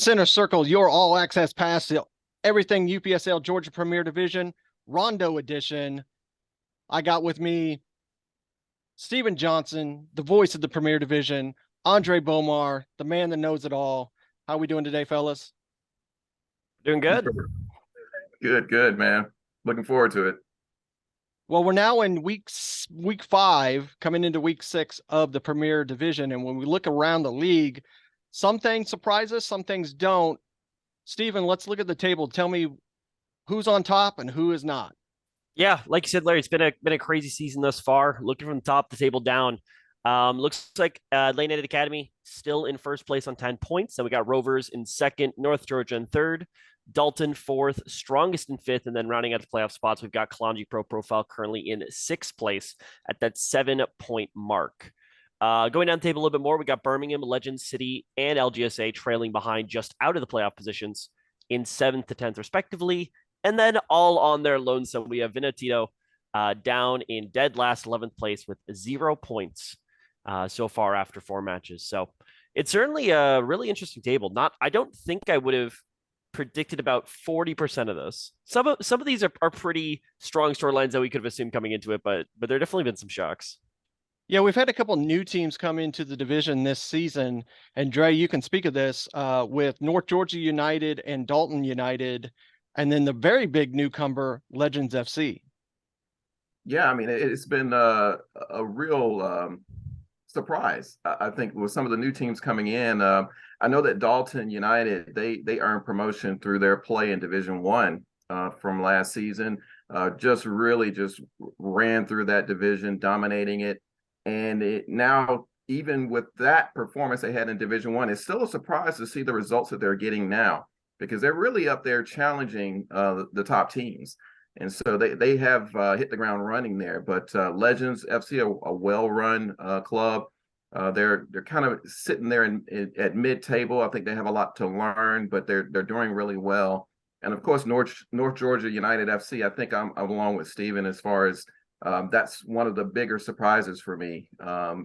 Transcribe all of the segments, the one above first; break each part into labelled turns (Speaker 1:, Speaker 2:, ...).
Speaker 1: Center Circle, your all access pass to everything UPSL Georgia Premier Division, RONDO edition. I got with me Stephen Johnson, the voice of the Premier Division, Andre Bomar, the man that knows it all. How we doing today, fellas?
Speaker 2: Doing good.
Speaker 3: Good, man. Looking forward to it.
Speaker 1: Well, we're now in week 5, coming into week 6 of the Premier Division. And when we look around the league, some things surprise us, some things don't. Stephen, let's look at the table. Tell me who's on top and who is not.
Speaker 2: Yeah, like you said, Larry, it's been a crazy season thus far. Looking from the top of the table down, looks like Lane United Academy still in first place on 10 points. Then we got Rovers in second, North Georgia in third, Dalton fourth, Strongest in fifth, and then rounding out the playoff spots, we've got Kalonji Pro Profile currently in sixth place at that 7-point mark. Going down the table a little bit more, we got Birmingham, Legend City, and LGSA trailing behind just out of the playoff positions in 7th to 10th, respectively. And then all on their lonesome, we have Vinatito down in dead last 11th place with 0 points so far after 4 matches. So it's certainly a really interesting table. I don't think I would have predicted about 40% of this. Some of these are pretty strong storylines that we could have assumed coming into it, but there definitely been some shocks.
Speaker 1: Yeah, we've had a couple new teams come into the division this season. And Dre, you can speak of this with North Georgia United and Dalton United. And then the very big newcomer, Legends FC.
Speaker 3: Yeah, I mean, it's been a real surprise, I think, with some of the new teams coming in. I know that Dalton United, they earned promotion through their play in Division One from last season. Just ran through that division, dominating it. And now, even with that performance they had in Division One, it's still a surprise to see the results that they're getting now, because they're really up there challenging the top teams. And so they have hit the ground running there. But Legends FC, a well-run club, they're kind of sitting there at mid-table. I think they have a lot to learn, but they're doing really well. And of course, North Georgia United FC, I think I'm along with Stephen as far as that's one of the bigger surprises for me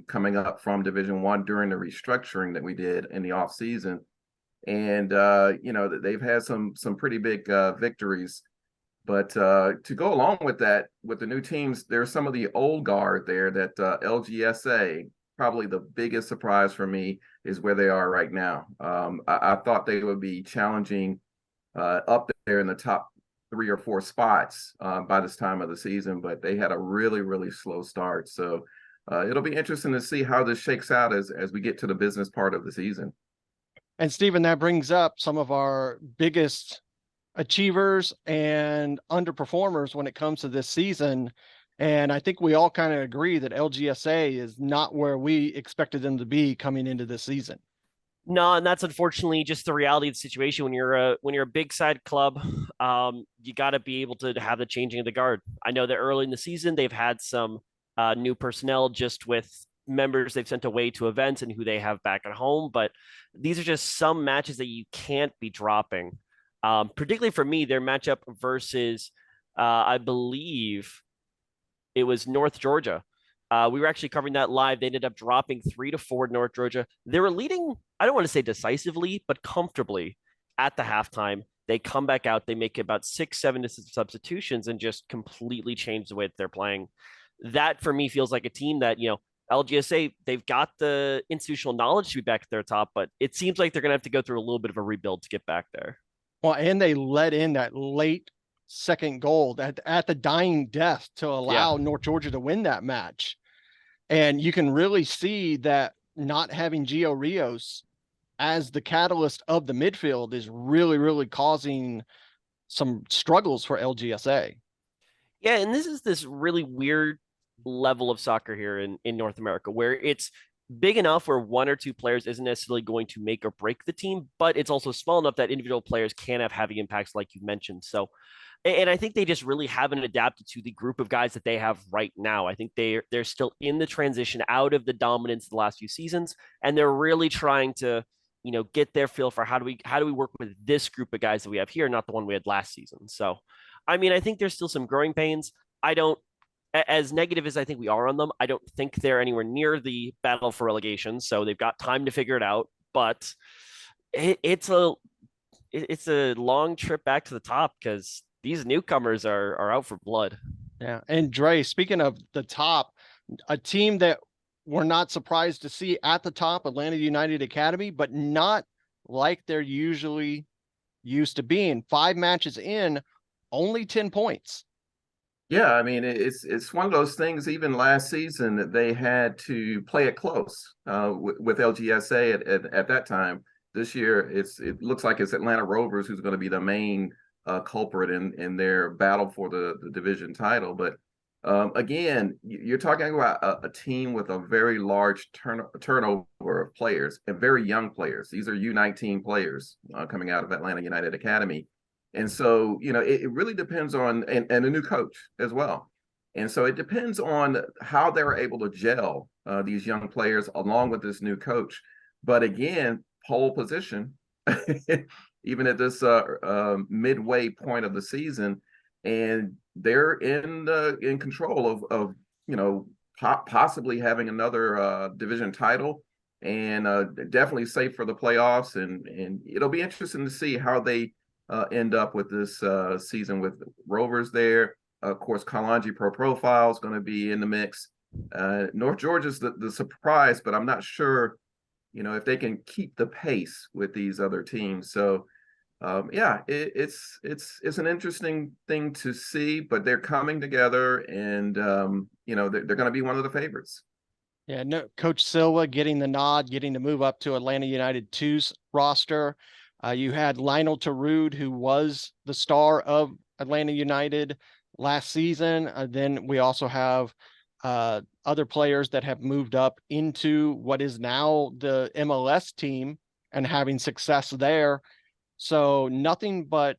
Speaker 3: coming up from Division One during the restructuring that we did in the off season. And they've had some pretty big victories, but to go along with that, with the new teams, there's some of the old guard there. That LGSA, probably the biggest surprise for me is where they are right now. I thought they would be challenging up there in the top 3 or 4 spots by this time of the season, but they had a really slow start. So it'll be interesting to see how this shakes out as we get to the business part of the season.
Speaker 1: And Stephen, that brings up some of our biggest achievers and underperformers when it comes to this season. And I think we all kind of agree that LGSA is not where we expected them to be coming into this season.
Speaker 2: No, and that's unfortunately just the reality of the situation. When you're a big side club, you got to be able to have the changing of the guard. I know that early in the season they've had some new personnel just with members they've sent away to events and who they have back at home, but these are just some matches that you can't be dropping. Particularly for me, their matchup versus I believe it was North Georgia. We were actually covering that live. They ended up dropping 3-4 North Georgia. They were leading, I don't want to say decisively, but comfortably at the halftime. They come back out. They make about 6-7 substitutions and just completely change the way that they're playing. That for me feels like a team that, LGSA, they've got the institutional knowledge to be back at their top, but it seems like they're going to have to go through a little bit of a rebuild to get back there.
Speaker 1: Well, and they let in that late second goal at the dying death to allow North Georgia to win that match. And you can really see that not having Gio Rios as the catalyst of the midfield is really causing some struggles for LGSA.
Speaker 2: Yeah, and this is this really weird level of soccer here in North America where it's big enough where 1 or 2 players isn't necessarily going to make or break the team, but it's also small enough that individual players can have heavy impacts like you mentioned. So, and I think they just really haven't adapted to the group of guys that they have right now. I think they're still in the transition out of the dominance of the last few seasons, and they're really trying to, get their feel for how do we work with this group of guys that we have here, not the one we had last season. So, I mean, I think there's still some growing pains. As negative as I think we are on them, I don't think they're anywhere near the battle for relegation. So they've got time to figure it out. But it's a long trip back to the top because these newcomers are out for blood.
Speaker 1: Yeah. And Dre, speaking of the top, a team that we're not surprised to see at the top, Atlanta United Academy, but not like they're usually used to being. 5 matches in, only 10 points.
Speaker 3: Yeah, I mean it's one of those things. Even last season, that they had to play it close with LGSA at that time. This year, it looks like it's Atlanta Rovers who's going to be the main culprit in their battle for the division title. But again, you're talking about a team with a very large turnover of players and very young players. These are U19 players coming out of Atlanta United Academy. And so, it really depends on, and a new coach as well. And so it depends on how they're able to gel these young players along with this new coach. But again, pole position, even at this midway point of the season, and they're in control of possibly having another division title, and definitely safe for the playoffs. And it'll be interesting to see how they end up with this season with Rovers there. Of course, Kalanji Pro Profile is going to be in the mix. North Georgia's the surprise, but I'm not sure, if they can keep the pace with these other teams. So, it's an interesting thing to see, but they're coming together, and they're going to be one of the favorites.
Speaker 1: Yeah, no, Coach Silva getting the nod, getting to move up to Atlanta United 2's roster. You had Lionel Tarood, who was the star of Atlanta United last season. Then we also have other players that have moved up into what is now the MLS team and having success there. So nothing but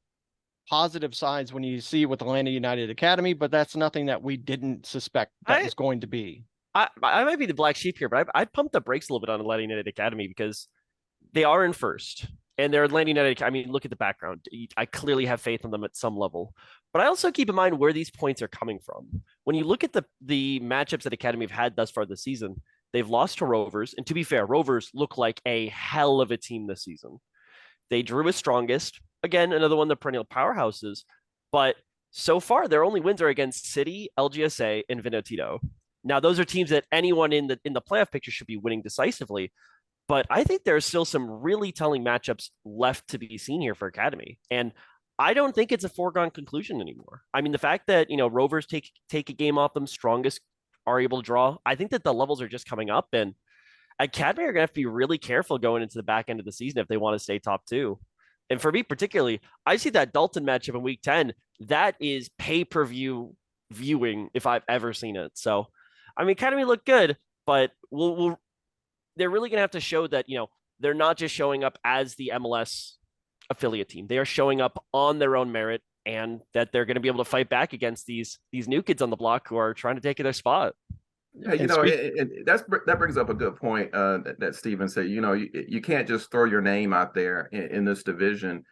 Speaker 1: positive signs when you see with Atlanta United Academy, but that's nothing that we didn't suspect that was going to be.
Speaker 2: I might be the black sheep here, but I pumped the brakes a little bit on Atlanta United Academy because they are in first. And they're Atlanta United. I mean, look at the background. I clearly have faith in them at some level. But I also keep in mind where these points are coming from. When you look at the matchups that Academy have had thus far this season, they've lost to Rovers. And to be fair, Rovers look like a hell of a team this season. They drew as strongest. Again, another one of the perennial powerhouses. But so far, their only wins are against City, LGSA, and Vinotito. Now, those are teams that anyone in the playoff picture should be winning decisively. But I think there's still some really telling matchups left to be seen here for Academy. And I don't think it's a foregone conclusion anymore. I mean, the fact that, Rovers take a game off them, strongest are able to draw, I think that the levels are just coming up. And Academy are going to have to be really careful going into the back end of the season if they want to stay top 2. And for me particularly, I see that Dalton matchup in week 10. That is pay-per-view viewing if I've ever seen it. So, I mean, Academy look good, but they're really going to have to show that, they're not just showing up as the MLS affiliate team. They are showing up on their own merit, and that they're going to be able to fight back against these new kids on the block who are trying to take their spot.
Speaker 3: Yeah, that brings up a good point that Steven said. You can't just throw your name out there in this division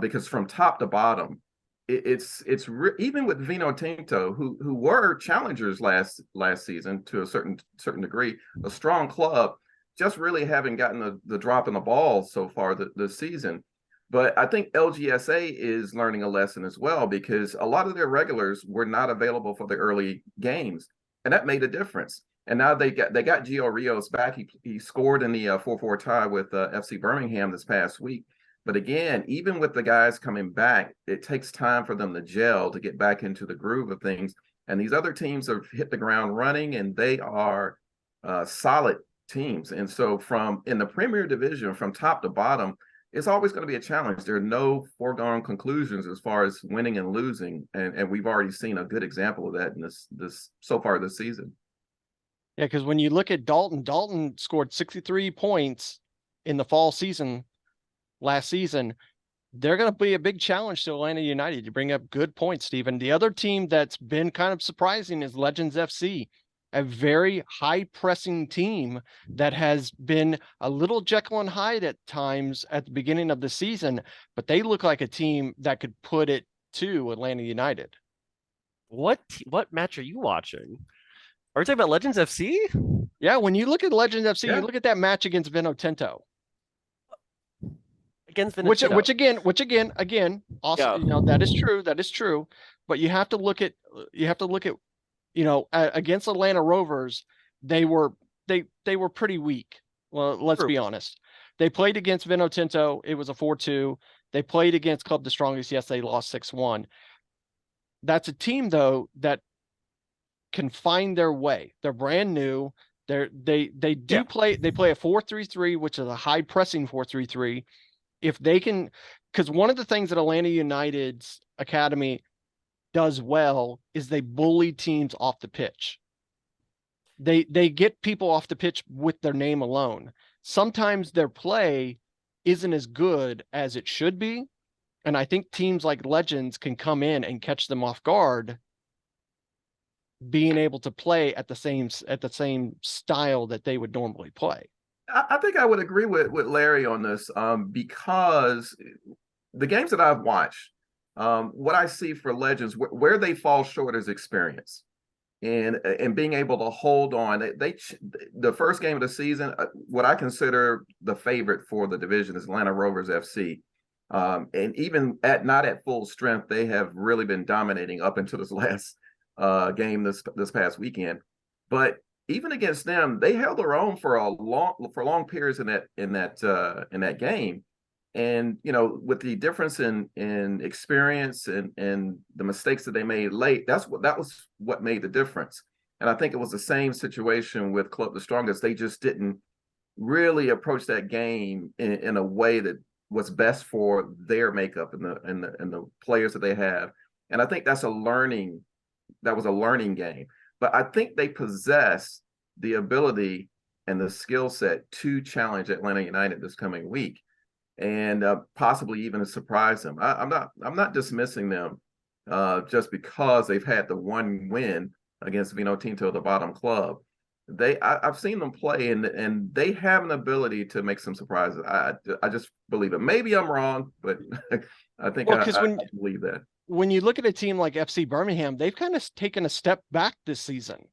Speaker 3: because from top to bottom, even with Vino Tinto, who were challengers last season to a certain degree, a strong club, just really haven't gotten the drop in the ball so far this season. But I think LGSA is learning a lesson as well, because a lot of their regulars were not available for the early games, and that made a difference. And now they got Gio Rios back. He scored in the 4-4 tie with FC Birmingham this past week. But again, even with the guys coming back, it takes time for them to gel, to get back into the groove of things. And these other teams have hit the ground running, and they are solid teams. And so in the Premier Division, from top to bottom, it's always going to be a challenge. There are no foregone conclusions as far as winning and losing. And we've already seen a good example of that in this so far this season.
Speaker 1: Yeah, because when you look at Dalton scored 63 points in the fall season last season. They're going to be a big challenge to Atlanta United. You bring up good points, Stephen. The other team that's been kind of surprising is Legends FC, a very high pressing team that has been a little Jekyll and Hyde at times at the beginning of the season, but they look like a team that could put it to Atlanta United.
Speaker 2: What match are you watching? Are we talking about Legends FC?
Speaker 1: Yeah, when you look at Legends FC, you look at that match against Vinotento.
Speaker 2: against
Speaker 1: which
Speaker 2: Venezuela.
Speaker 1: again, also,
Speaker 2: Yeah,
Speaker 1: that is true. That is true. But you have to look at, against Atlanta Rovers, they were they were pretty weak. Well, let's
Speaker 2: true.
Speaker 1: be honest. They played against Vinotinto. It was a 4-2. They played against Club the Strongest. Yes, they lost 6-1. That's a team though that can find their way. They're brand new. They
Speaker 2: Yeah,
Speaker 1: do play. They play a 4-3-3, which is a high pressing 4-3-3. If they can, because one of the things that Atlanta United's academy does well is they bully teams off the pitch. They get people off the pitch with their name alone. Sometimes their play isn't as good as it should be, and I think teams like Legends can come in and catch them off guard, being able to play at the same style that they would normally play.
Speaker 3: I think I would agree with Larry on this, because the games that I've watched, what I see for Legends, where they fall short is experience and being able to hold on. The first game of the season, what I consider the favorite for the division is Atlanta Rovers FC. And even not at full strength, they have really been dominating up until this last game this past weekend. But even against them, they held their own for long periods in that game. And with the difference in experience and the mistakes that they made late, that was what made the difference. And I think it was the same situation with Club the Strongest. They just didn't really approach that game in a way that was best for their makeup and the players that they have. And I think that was a learning game. But I think they possess the ability and the skill set to challenge Atlanta United this coming week, and possibly even to surprise them. I'm not dismissing them just because they've had the one win against Vinotinto, the bottom club. I've seen them play, and they have an ability to make some surprises. I just believe it. Maybe I'm wrong, but I think
Speaker 1: Well, because
Speaker 3: I believe that.
Speaker 1: when you look at a team like FC Birmingham, they've kind of taken a step back this season.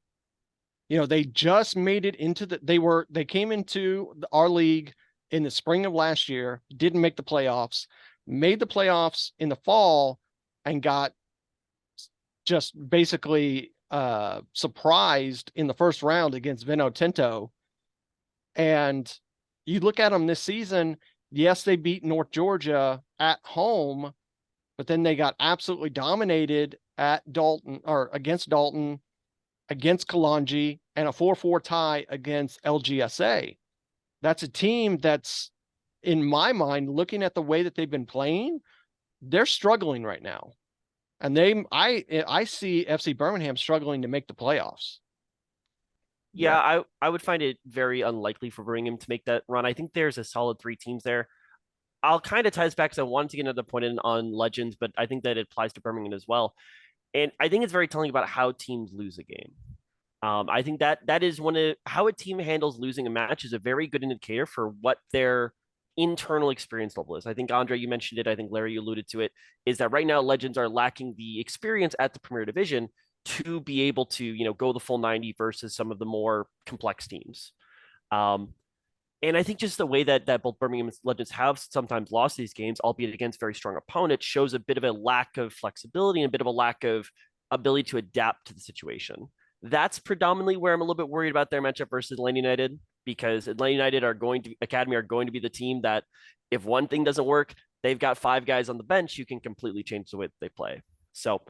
Speaker 1: They just made it into they came into our league in the spring of last year, didn't make the playoffs, made the playoffs in the fall, and got just basically surprised in the first round against Vinotinto. And you look at them this season, yes, they beat North Georgia at home, but then they got absolutely dominated at Dalton, or against Dalton, against Kalonji, and a 4-4 tie against LGSA. That's a team that's, in my mind, looking at the way that they've been playing, they're struggling right now. And I see FC Birmingham struggling to make the playoffs.
Speaker 2: Yeah, I would find it very unlikely for Birmingham to make that run. I think there's a solid 3 teams there. I'll kind of tie this back because I wanted to get another point in on Legends, but I think that it applies to Birmingham as well. And I think it's very telling about how teams lose a game. I think that is how a team handles losing a match is a very good indicator for what their internal experience level is. I think Andre, you mentioned it. I think Larry, you alluded to it. Is that right now Legends are lacking the experience at the Premier Division to be able to go the full 90 versus some of the more complex teams. And I think just the way that both Birmingham and Legends have sometimes lost these games, albeit against very strong opponents, shows a bit of a lack of flexibility and a bit of a lack of ability to adapt to the situation. That's predominantly where I'm a little bit worried about their matchup versus Atlanta United, because Atlanta United Academy are going to be the team that if one thing doesn't work, they've got 5 guys on the bench who can completely change the way that they play. So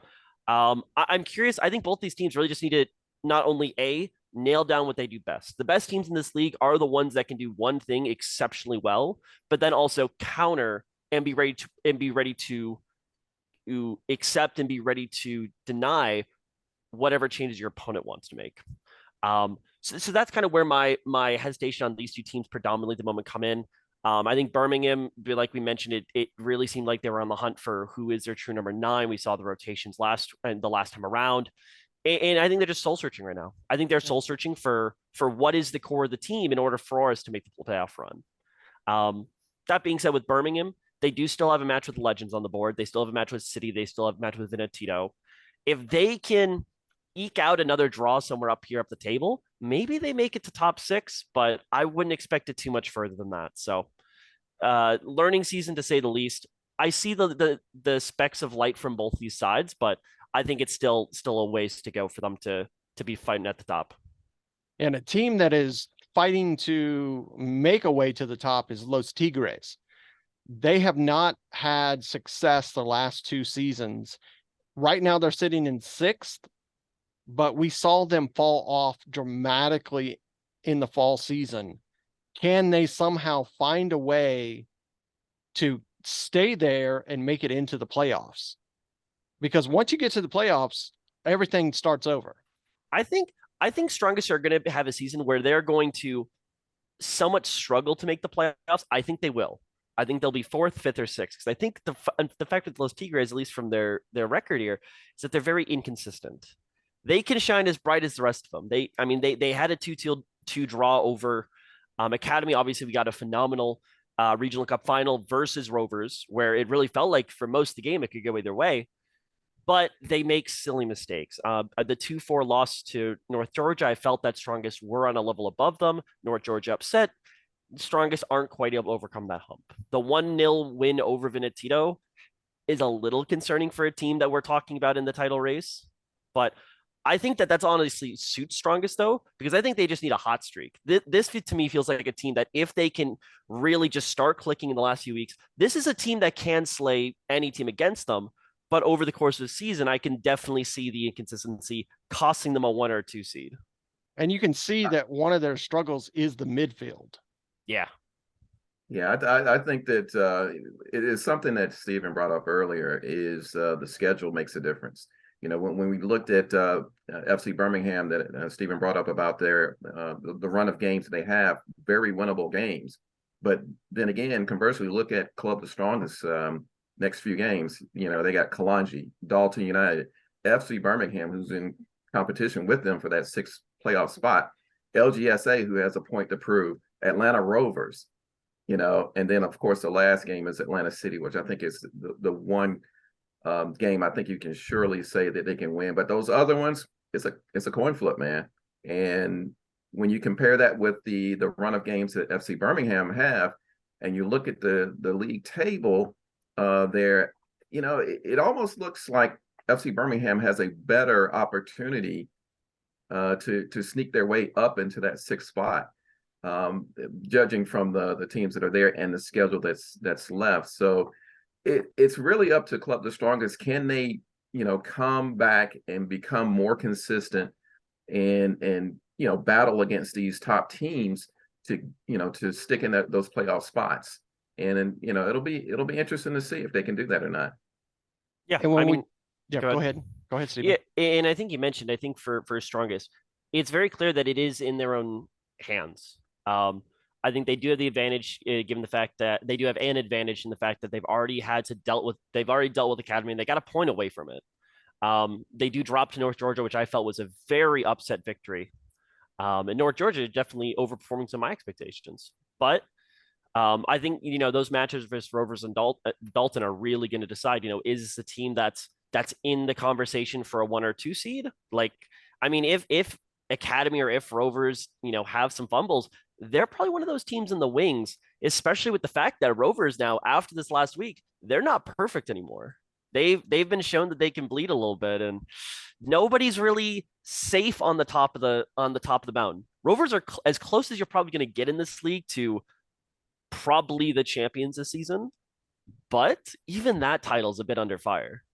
Speaker 2: I'm curious. I think both these teams really just need to not only nail down what they do best. The best teams in this league are the ones that can do one thing exceptionally well, but then also counter and be ready to accept and be ready to deny whatever changes your opponent wants to make. So that's kind of where my hesitation on these 2 teams predominantly at the moment come in. I think Birmingham, like we mentioned, it really seemed like they were on the hunt for who is their true number 9. We saw the rotations the last time around. And I think they're just soul searching right now. I think they're soul searching for what is the core of the team in order for us to make the playoff run. That being said, with Birmingham, they do still have a match with Legends on the board. They still have a match with City. They still have a match with Venetito. If they can eke out another draw somewhere up the table, maybe they make it to top 6, but I wouldn't expect it too much further than that. So learning season to say the least. I see the specks of light from both these sides, but I think it's still a ways to go for them to be fighting at the top.
Speaker 1: And a team that is fighting to make a way to the top is Los Tigres. They have not had success the last 2 seasons. Right now they're sitting in 6th, but we saw them fall off dramatically in the fall season. Can they somehow find a way to stay there and make it into the playoffs? Because once you get to the playoffs, everything starts over.
Speaker 2: I think Strongest are going to have a season where they're going to somewhat struggle to make the playoffs. I think they will. I think they'll be 4th, 5th, or 6th. Because I think the fact with Los Tigres, at least from their record here, is that they're very inconsistent. They can shine as bright as the rest of them. They had a 2-2 draw over Academy. Obviously, we got a phenomenal regional cup final versus Rovers, where it really felt like for most of the game it could go either way. But they make silly mistakes. The 2-4 loss to North Georgia, I felt that Strongest were on a level above them. North Georgia upset. Strongest aren't quite able to overcome that hump. The 1-0 win over Venetito is a little concerning for a team that we're talking about in the title race. But I think that's honestly suits Strongest, though, because I think they just need a hot streak. This to me feels like a team that if they can really just start clicking in the last few weeks, this is a team that can slay any team against them. But over the course of the season, I can definitely see the inconsistency costing them a 1 or 2 seed.
Speaker 1: And you can see that one of their struggles is the midfield.
Speaker 2: Yeah.
Speaker 3: Yeah, I think that it is something that Stephen brought up earlier is the schedule makes a difference. You know, when we looked at FC Birmingham that Stephen brought up about their the run of games they have, very winnable games. But then again, conversely, look at Club the Strongest next few games. You know, they got Kalonji, Dalton United, FC Birmingham, who's in competition with them for that 6th playoff spot, LGSA, who has a point to prove, Atlanta Rovers, you know, and then of course the last game is Atlanta City, which I think is the one game I think you can surely say that they can win. But those other ones, it's a coin flip, man. And when you compare that with the run of games that FC Birmingham have, and you look at the league table there, you know, it almost looks like FC Birmingham has a better opportunity to sneak their way up into that 6th spot, judging from the teams that are there and the schedule that's left. So it's really up to Club the Strongest. Can they, you know, come back and become more consistent and you know, battle against these top teams to stick in those playoff spots? And you know, it'll be interesting to see if they can do that or not.
Speaker 2: Yeah,
Speaker 1: And go ahead, Stephen.
Speaker 2: Yeah, and I think you mentioned, I think for Strongest, it's very clear that it is in their own hands. I think they do have the advantage, given the fact that they do have an advantage in the fact that they've already dealt with Academy, and they got a point away from it. They do drop to North Georgia, which I felt was a very upset victory. And North Georgia is definitely overperforming some of my expectations. But I think, you know, those matches versus Rovers and Dalton are really going to decide, you know, is this a team that's in the conversation for a 1 or 2 seed? Like, I mean, if Academy or if Rovers, you know, have some fumbles, they're probably one of those teams in the wings, especially with the fact that Rovers now, after this last week, they're not perfect anymore. They've been shown that they can bleed a little bit, and nobody's really safe on the top of the mountain. Rovers are as close as you're probably going to get in this league to probably the champions this season, but even that title is a bit under fire.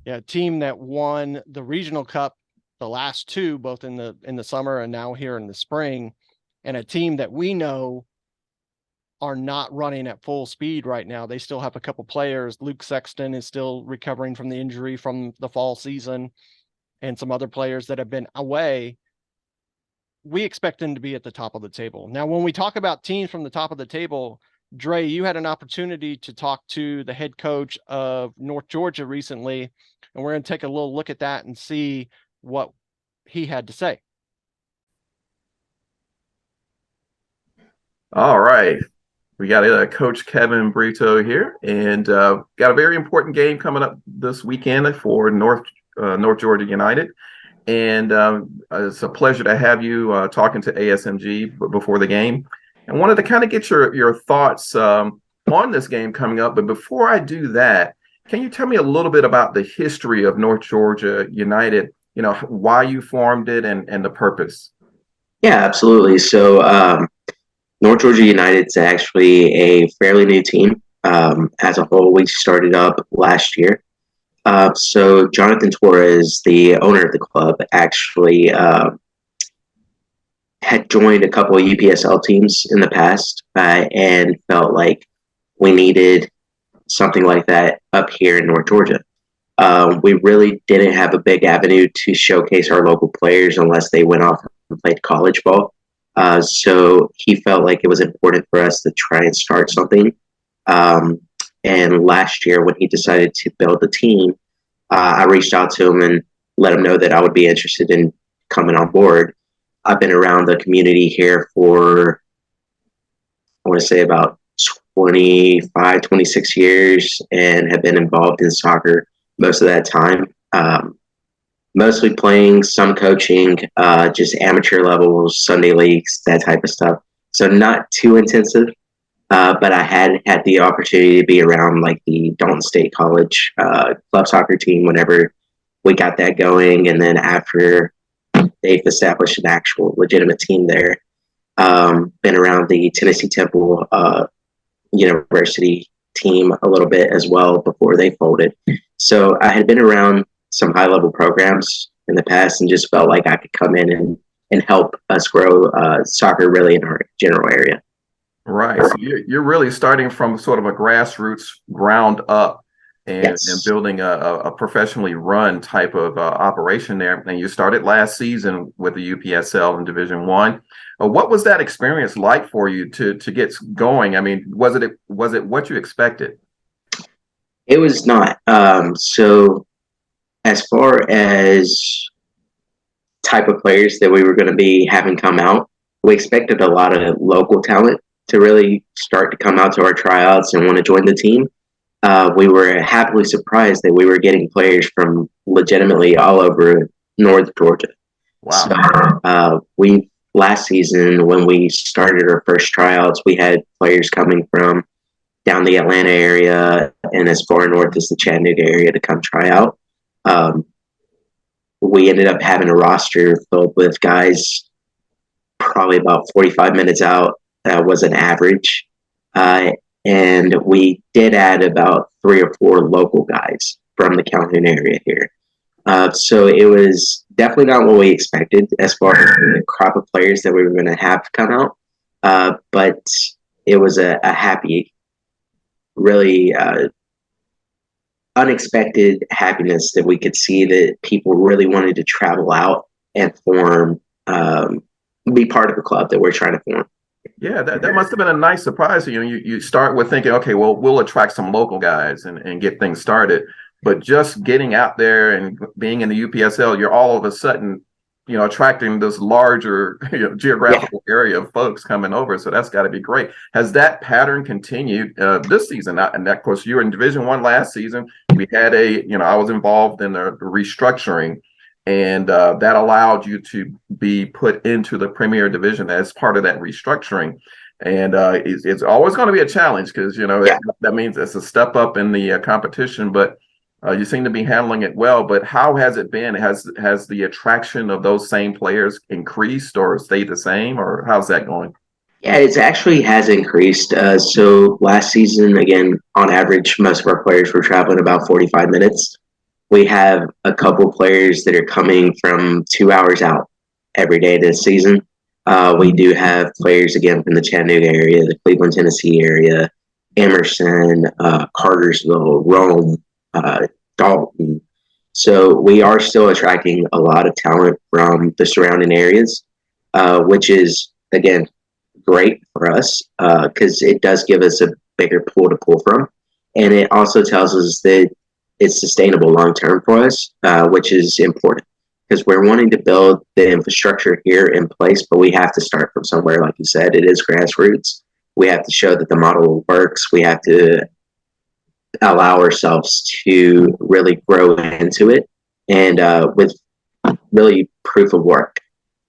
Speaker 1: Yeah, a team that won the regional cup the last 2, both in the summer and now here in the spring, and a team that we know are not running at full speed right now. They still have a couple players. Luke Sexton is still recovering from the injury from the fall season, and some other players that have been away. We expect them to be at the top of the table. Now, when we talk about teams from the top of the table, Dre, you had an opportunity to talk to the head coach of North Georgia recently, and we're going to take a little look at that and see what he had to say.
Speaker 3: All right. We got Coach Kevin Brito here, and got a very important game coming up this weekend for North Georgia United. And it's a pleasure to have you talking to ASMG before the game. And wanted to kind of get your thoughts on this game coming up. But before I do that, can you tell me a little bit about the history of North Georgia United? You know, why you formed it and the purpose.
Speaker 4: Yeah, absolutely. So North Georgia United is actually a fairly new team. As a whole, we started up last year. So Jonathan Torres, the owner of the club, actually had joined a couple of UPSL teams in the past and felt like we needed something like that up here in North Georgia. We really didn't have a big avenue to showcase our local players unless they went off and played college ball. So he felt like it was important for us to try and start something. And last year, when he decided to build the team, I reached out to him and let him know that I would be interested in coming on board. I've been around the community here for, I want to say, about 25, 26 years and have been involved in soccer most of that time. Mostly playing, some coaching, just amateur levels, Sunday leagues, that type of stuff. So not too intensive, but I had the opportunity to be around like the Dalton State College club soccer team whenever we got that going. And then after they've established an actual legitimate team there, been around the Tennessee Temple University team a little bit as well before they folded. So I had been around some high level programs in the past and just felt like I could come in and help us grow soccer really in our general area.
Speaker 3: Right. So you're really starting from sort of a grassroots ground up and building a professionally run type of operation there. And you started last season with the UPSL in Division One. What was that experience like for you to get going? I mean, was it what you expected?
Speaker 4: It was not. So as far as type of players that we were going to be having come out, we expected a lot of local talent to really start to come out to our tryouts and want to join the team. We were happily surprised that we were getting players from legitimately all over North Georgia.
Speaker 3: Wow.
Speaker 4: So last season, when we started our first tryouts, we had players coming from down the Atlanta area and as far north as the Chattanooga area to come try out. We ended up having a roster filled with guys probably about 45 minutes out. That was an average. And we did add about 3 or 4 local guys from the Calhoun area here. So it was definitely not what we expected as far as the crop of players that we were going to have come out. But it was a happy, really unexpected happiness that we could see that people really wanted to travel out and form, be part of the club that we're trying to form.
Speaker 3: Yeah, that must have been a nice surprise. You know, you start with thinking, okay, well, we'll attract some local guys and get things started. But just getting out there and being in the UPSL, you're all of a sudden, you know, attracting this larger geographical area of folks coming over. So that's got to be great. Has that pattern continued this season? And of course, you were in Division One last season. We had I was involved in the restructuring, and that allowed you to be put into the Premier Division as part of that restructuring. And it's always going to be a challenge because, that means it's a step up in the competition, but you seem to be handling it well. But how has it been? Has the attraction of those same players increased or stayed the same, or how's that going?
Speaker 4: Yeah, it actually has increased. So last season, again, on average, most of our players were traveling about 45 minutes. We have a couple players that are coming from 2 hours out every day this season. We do have players, again, from the Chattanooga area, the Cleveland, Tennessee area, Emerson, Cartersville, Rome, Dalton. So we are still attracting a lot of talent from the surrounding areas, which is, again, great for us because it does give us a bigger pool to pull from. And it also tells us that it's sustainable long term for us, which is important because we're wanting to build the infrastructure here in place, but we have to start from somewhere. Like you said, it is grassroots. We have to show that the model works. We have to allow ourselves to really grow into it and with really proof of work.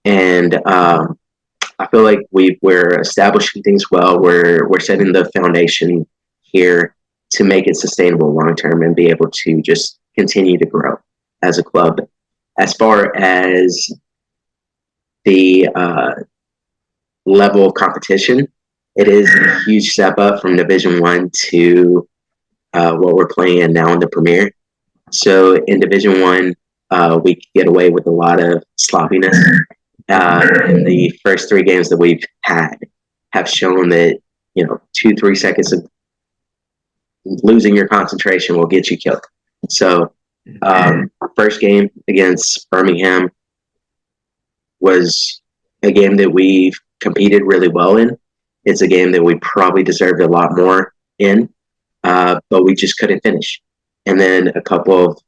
Speaker 4: And I feel like we're establishing things well. We're setting the foundation here to make it sustainable long term and be able to just continue to grow as a club. As far as the level of competition, it is a huge step up from Division One to what we're playing in now in the Premier. So in Division One, we get away with a lot of sloppiness. And the first 3 games that we've had have shown that 2-3 seconds of losing your concentration will get you killed. So first game against Birmingham was a game that we've competed really well in. It's a game that we probably deserved a lot more in, but we just couldn't finish. And then a couple of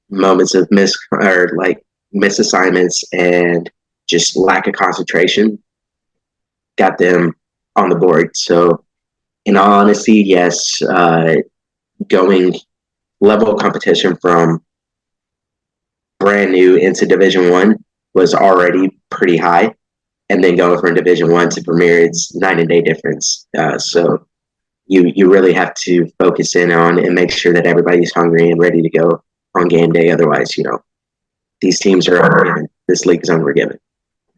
Speaker 4: moments of misassignments and just lack of concentration got them on the board. So in all honesty, yes, going level of competition from brand new into Division One was already pretty high. And then going from Division One to Premier, it's night and day difference. So you really have to focus in on and make sure that everybody's hungry and ready to go on game day. Otherwise, these teams are unforgiven. This league is unforgiven.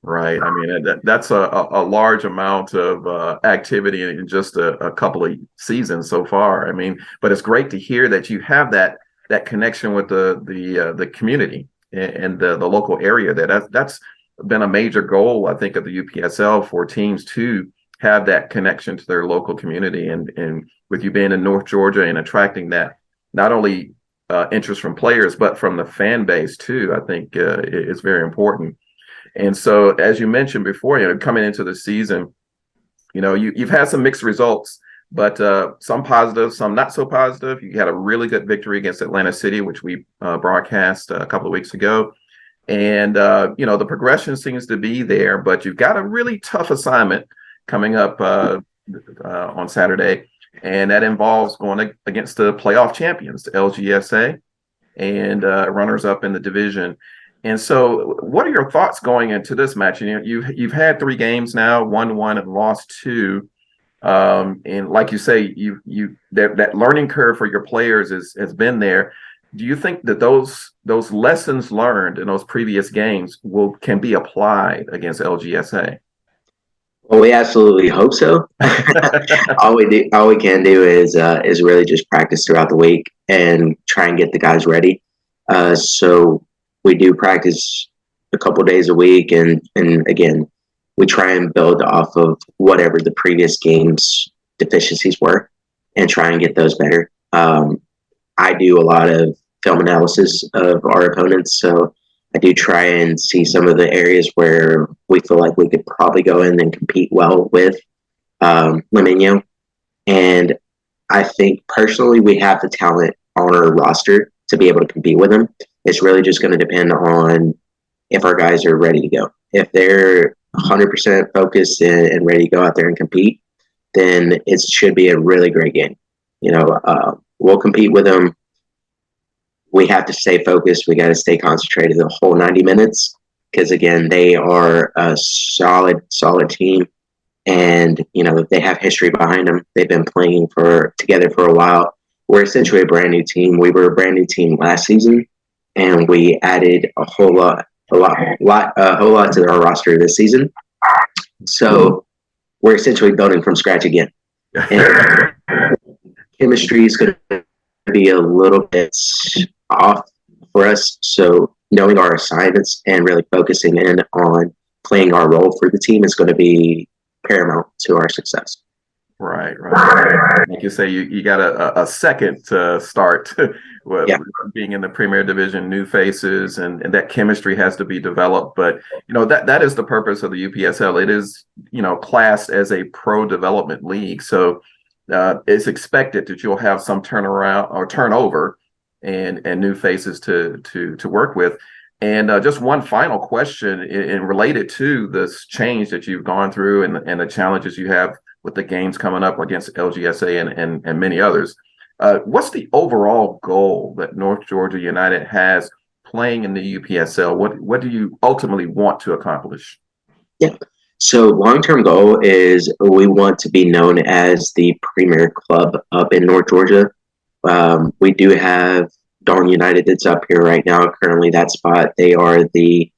Speaker 3: Right. I mean, that's a large amount of activity in just a couple of seasons so far. I mean, but it's great to hear that you have that connection with the community and the local area. That's been a major goal, I think, of the UPSL for teams to have that connection to their local community. And with you being in North Georgia and attracting that not only interest from players, but from the fan base too, I think is very important. And so, as you mentioned before, coming into the season, you've had some mixed results, but some positive, some not so positive. You had a really good victory against Atlanta City, which we broadcast a couple of weeks ago. And, the progression seems to be there, but you've got a really tough assignment coming up on Saturday. And that involves going against the playoff champions, the LGSA, and runners up in the division. And so what are your thoughts going into this match? You've had 3 games now, won 1 and lost 2. And like you say, that learning curve for your players has been there. Do you think that those lessons learned in those previous games can be applied against LGSA?
Speaker 4: Well, we absolutely hope so. all we can do is really just practice throughout the week and try and get the guys ready. So we do practice a couple days a week, and again, we try and build off of whatever the previous game's deficiencies were and try and get those better. I do a lot of film analysis of our opponents, so I do try and see some of the areas where we feel like we could probably go in and compete well with Liminho. And I think personally we have the talent on our roster to be able to compete with them. It's really just going to depend on if our guys are ready to go. If they're 100% focused and ready to go out there and compete, then it should be a really great game. We'll compete with them. We have to stay focused. We got to stay concentrated the whole 90 minutes because, again, they are a solid team. And, they have history behind them. They've been playing together for a while. We're essentially a brand new team. We were a brand new team last season, and we added a whole lot to our roster this season. So we're essentially building from scratch again. And chemistry is going to be a little bit off for us. So knowing our assignments and really focusing in on playing our role for the team is going to be paramount to our success.
Speaker 3: Right. Like you say, you got a second start being in the Premier Division, new faces, and that chemistry has to be developed. But that is the purpose of the UPSL. It is classed as a pro development league, so it's expected that you'll have some turnaround or turnover and new faces to work with. And just one final question and related to this change that you've gone through and the challenges you have with the games coming up against LGSA and many others. What's the overall goal that North Georgia United has playing in the UPSL? What do you ultimately want to accomplish?
Speaker 4: Yeah. So long-term goal is we want to be known as the premier club up in North Georgia. We do have Dalton United that's up here right now. Currently, that spot, they are the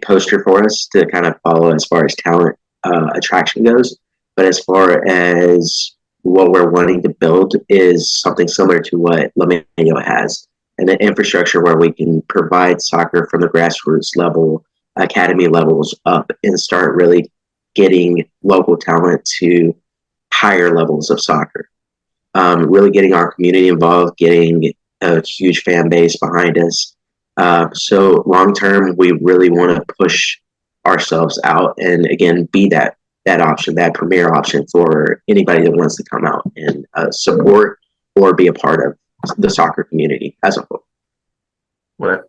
Speaker 4: poster for us to kind of follow as far as talent attraction goes. But as far as what we're wanting to build is something similar to what Lomeo has, and an infrastructure where we can provide soccer from the grassroots level, academy levels up, and start really getting local talent to higher levels of soccer. Really getting our community involved, getting a huge fan base behind us. So long term, we really want to push ourselves out and again be that option, that premier option for anybody that wants to come out and support or be a part of the soccer community as a whole.
Speaker 3: What?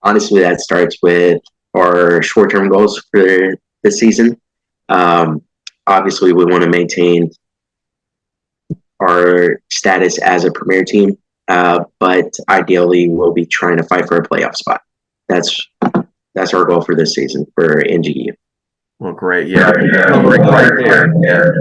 Speaker 4: Honestly, that starts with our short-term goals for this season. Obviously, we want to maintain our status as a premier team, but ideally, we'll be trying to fight for a playoff spot. That's our goal for this season for NGU.
Speaker 3: Well, great. Yeah, covering right there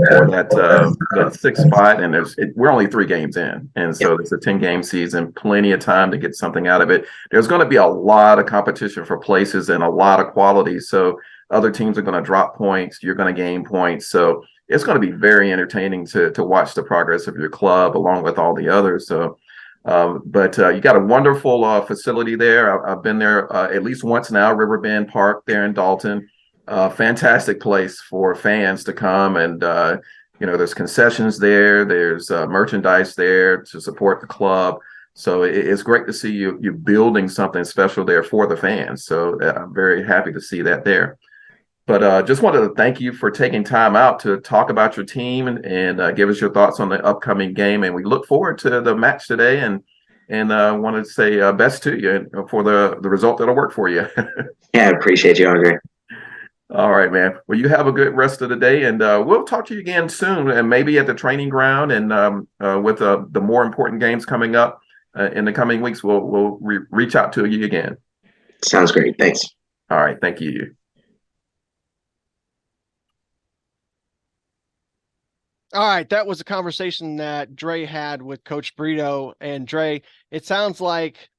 Speaker 3: for that sixth spot, and we're only 3 games in, and so it's a 10-game season, plenty of time to get something out of it. There's going to be a lot of competition for places and a lot of quality, so other teams are going to drop points, you're going to gain points, so it's going to be very entertaining to watch the progress of your club along with all the others. So, but you got a wonderful facility there. I've been there at least once now, Riverbend Park there in Dalton. Fantastic place for fans to come, and there's concessions there, there's merchandise there to support the club, so it's great to see you building something special there for the fans. So I'm very happy to see that there. But just wanted to thank you for taking time out to talk about your team and give us your thoughts on the upcoming game, and we look forward to the match today, and wanted to say best to you for the result that'll work for you.
Speaker 4: Yeah, I appreciate you, Andre.
Speaker 3: All right, man. Well, you have a good rest of the day, and we'll talk to you again soon, and maybe at the training ground, and with the more important games coming up in the coming weeks, we'll reach out to you again.
Speaker 4: Sounds great. Thanks.
Speaker 3: All right. Thank you.
Speaker 1: All right, that was a conversation that Dre had with Coach Brito. And Dre, it sounds like,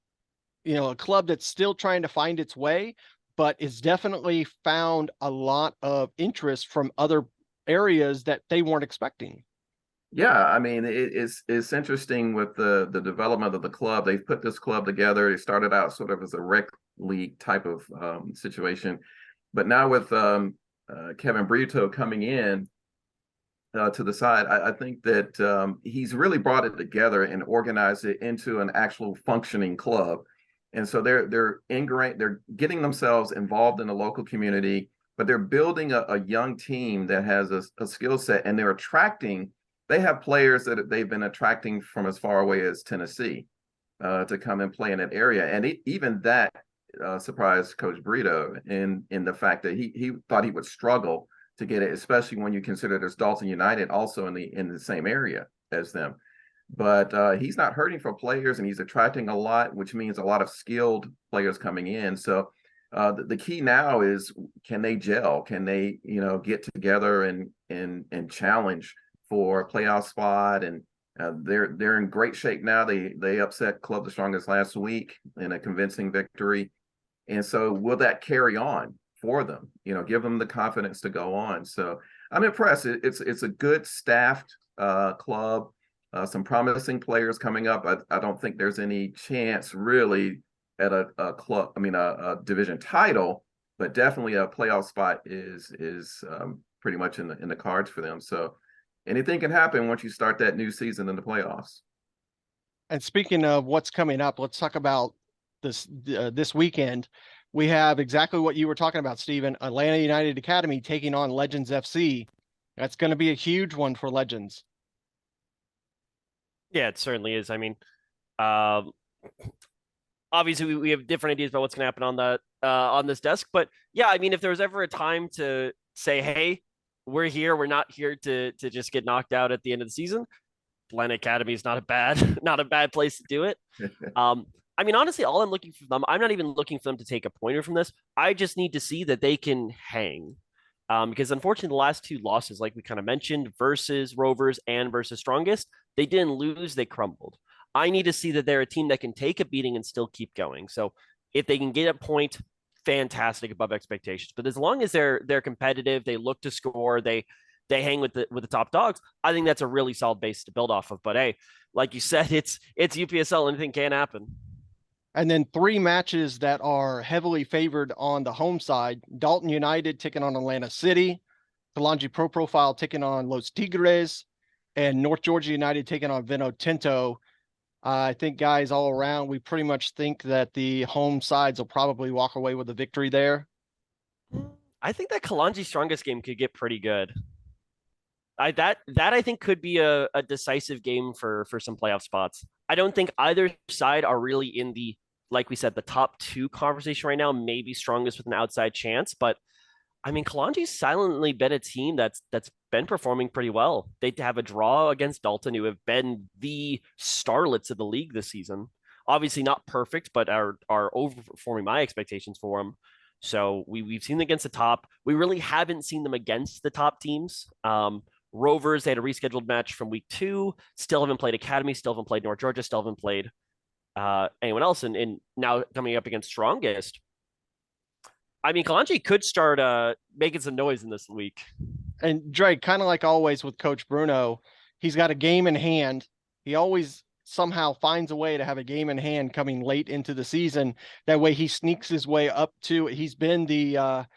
Speaker 1: a club that's still trying to find its way, but it's definitely found a lot of interest from other areas that they weren't expecting.
Speaker 3: Yeah, I mean, it's interesting with the development of the club. They've put this club together. It started out sort of as a rec league type of situation, but now with Kevin Brito coming in to the side, I think that he's really brought it together and organized it into an actual functioning club. And so they're ingrained, they're getting themselves involved in the local community, but they're building a young team that has a skill set, and they have players that they've been attracting from as far away as Tennessee to come and play in that area. And even that surprised Coach Brito in the fact that he thought he would struggle to get it, especially when you consider there's Dalton United also in the same area as them. But he's not hurting for players, and he's attracting a lot, which means a lot of skilled players coming in. So the key now is, can they gel? Can they, get together and challenge for a playoff spot? And they're in great shape now. They upset Club the Strongest last week in a convincing victory. And so will that carry on for them? Give them the confidence to go on. So I'm impressed. It's a good staffed club. Some promising players coming up. I don't think there's any chance really at a club. I mean, a division title, but definitely a playoff spot is pretty much in the cards for them. So anything can happen once you start that new season in the playoffs.
Speaker 1: And speaking of what's coming up, let's talk about this weekend. We have exactly what you were talking about, Stephen. Atlanta United Academy taking on Legends FC. That's going to be a huge one for Legends.
Speaker 2: Yeah, it certainly is. I mean, obviously we have different ideas about what's going to happen on this desk, but yeah, I mean, if there was ever a time to say, hey, we're here, we're not here to just get knocked out at the end of the season, Atlanta Academy is not a bad place to do it. I mean, honestly, all I'm looking for them, I'm not even looking for them to take a pointer from this. I just need to see that they can hang. Because unfortunately, the last two losses, like we kind of mentioned, versus Rovers and versus Strongest, they didn't lose, they crumbled. I need to see that they're a team that can take a beating and still keep going. So if they can get a point, fantastic, above expectations. But as long as they're competitive, they look to score, they hang with the top dogs, I think that's a really solid base to build off of. But hey, like you said, it's UPSL, anything can happen.
Speaker 1: And then 3 matches that are heavily favored on the home side: Dalton United taking on Atlanta City, Kalanji Pro Profile taking on Los Tigres, and North Georgia United taking on Vino Tinto. I think, guys, all around, we pretty much think that the home sides will probably walk away with a victory there.
Speaker 2: I think that Kalanji Strongest game could get pretty good. That I think could be a decisive game for some playoff spots. I don't think either side are really in the, like we said, the top 2 conversation right now. Maybe Strongest with an outside chance, but I mean, Kalanji's silently been a team that's been performing pretty well. They have a draw against Dalton, who have been the starlets of the league this season. Obviously not perfect, but are overperforming my expectations for them. So we've seen them against the top. We really haven't seen them against the top teams. Rovers, they had a rescheduled match from week 2. Still haven't played Academy. Still haven't played North Georgia. Still haven't played anyone else. And now coming up against Strongest. I mean, Kalanji could start making some noise in this week.
Speaker 1: And Drake, kind of like always with Coach Bruno, he's got a game in hand. He always somehow finds a way to have a game in hand coming late into the season. That way he sneaks his way up to, he's been the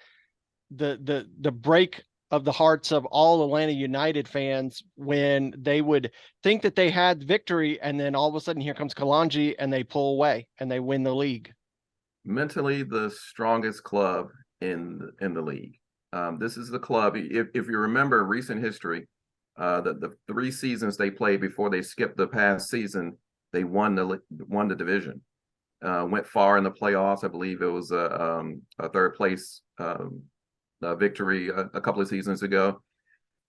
Speaker 1: break of the hearts of all Atlanta United fans when they would think that they had victory, and then all of a sudden here comes Kalanji and they pull away and they win the league.
Speaker 3: Mentally the strongest club in the league. This is the club. If you remember recent history, the 3 seasons they played before they skipped the past season, they won the division. Went far in the playoffs. I believe it was a 3rd place victory a couple of seasons ago.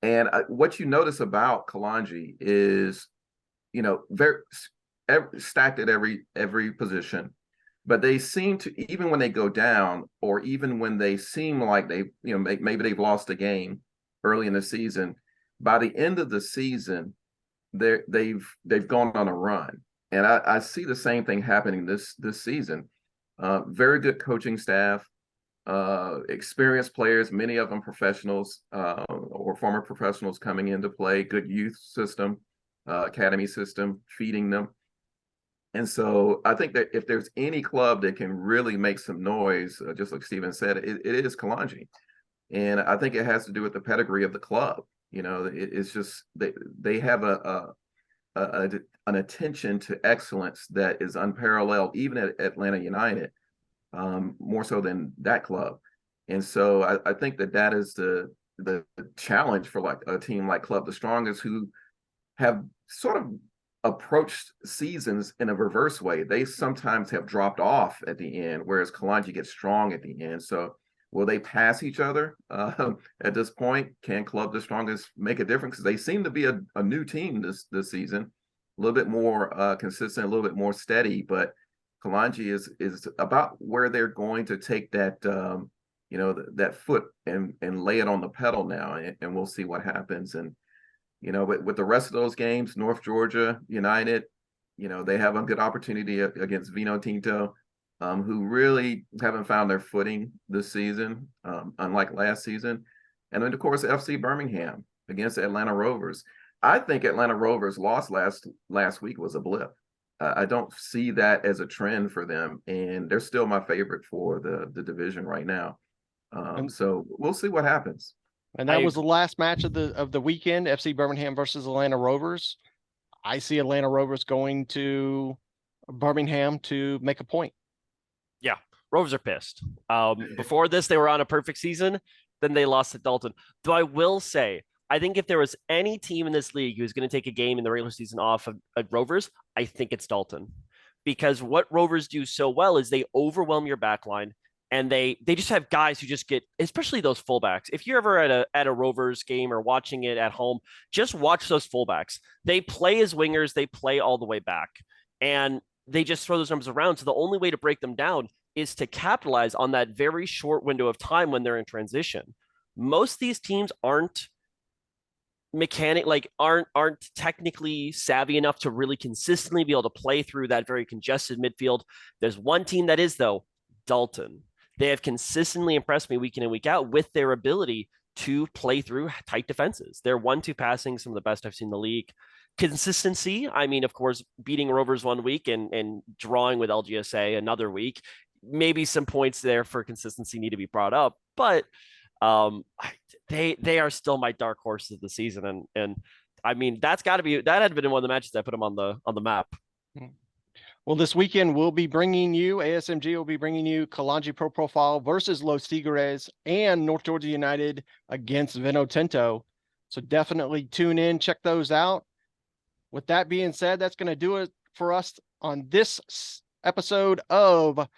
Speaker 3: And what you notice about Kalanji is, very stacked at every position. But they seem to, even when they go down, or even when they seem like they, maybe they've lost a game early in the season, by the end of the season, they've gone on a run. And I see the same thing happening this season. Very good coaching staff, experienced players, many of them professionals or former professionals coming into play. Good youth system, academy system, feeding them. And so I think that if there's any club that can really make some noise, just like Steven said, it is Kalanji. And I think it has to do with the pedigree of the club. It's just they have an attention to excellence that is unparalleled, even at Atlanta United, more so than that club. And so I think that is the challenge for like a team like Club the Strongest, who have sort of approached seasons in a reverse way. They sometimes have dropped off at the end, whereas Kalanji gets strong at the end. So will they pass each other at this point? Can Club the Strongest make a difference? Because they seem to be a new team this season, a little bit more consistent, a little bit more steady. But Kalanji is about where they're going to take that that foot and lay it on the pedal now, and we'll see what happens. And with the rest of those games, North Georgia United, they have a good opportunity against Vino Tinto, who really haven't found their footing this season, unlike last season. And then, of course, FC Birmingham against Atlanta Rovers. I think Atlanta Rovers' loss last week was a blip. I don't see that as a trend for them, and they're still my favorite for the division right now. So we'll see what happens.
Speaker 1: And that was the last match of the weekend, FC Birmingham versus Atlanta Rovers. I see Atlanta Rovers going to Birmingham to make a point.
Speaker 2: Yeah, Rovers are pissed. Before this, they were on a perfect season. Then they lost to Dalton. Though I will say, I think if there was any team in this league who's going to take a game in the regular season off of Rovers, I think it's Dalton. Because what Rovers do so well is they overwhelm your back line. And they just have guys who just get, especially those fullbacks. If you're ever at a Rovers game or watching it at home, just watch those fullbacks. They play as wingers. They play all the way back. And they just throw those numbers around. So the only way to break them down is to capitalize on that very short window of time when they're in transition. most of these teams aren't aren't technically savvy enough to really consistently be able to play through that very congested midfield. There's one team that is, though, Dalton. They have consistently impressed me week in and week out with their ability to play through tight defenses. Their 1-2 passing, some of the best I've seen in the league. Consistency, I mean, of course, beating Rovers one week and drawing with LGSA another week. Maybe some points there for consistency need to be brought up, but they are still my dark horses of the season, and I mean that had been one of the matches that put them on the map.
Speaker 1: Well, this weekend we'll be bringing you ASMG will be bringing you Kalanji Pro Profile versus Los Tigres and North Georgia United against Vinotinto. So definitely tune in, check those out. With that being said, that's going to do it for us on this episode of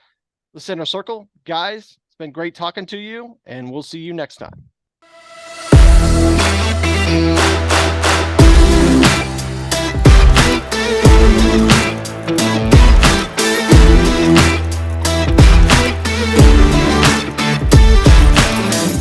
Speaker 1: the Center Circle. Guys, it's been great talking to you, and we'll see you next time.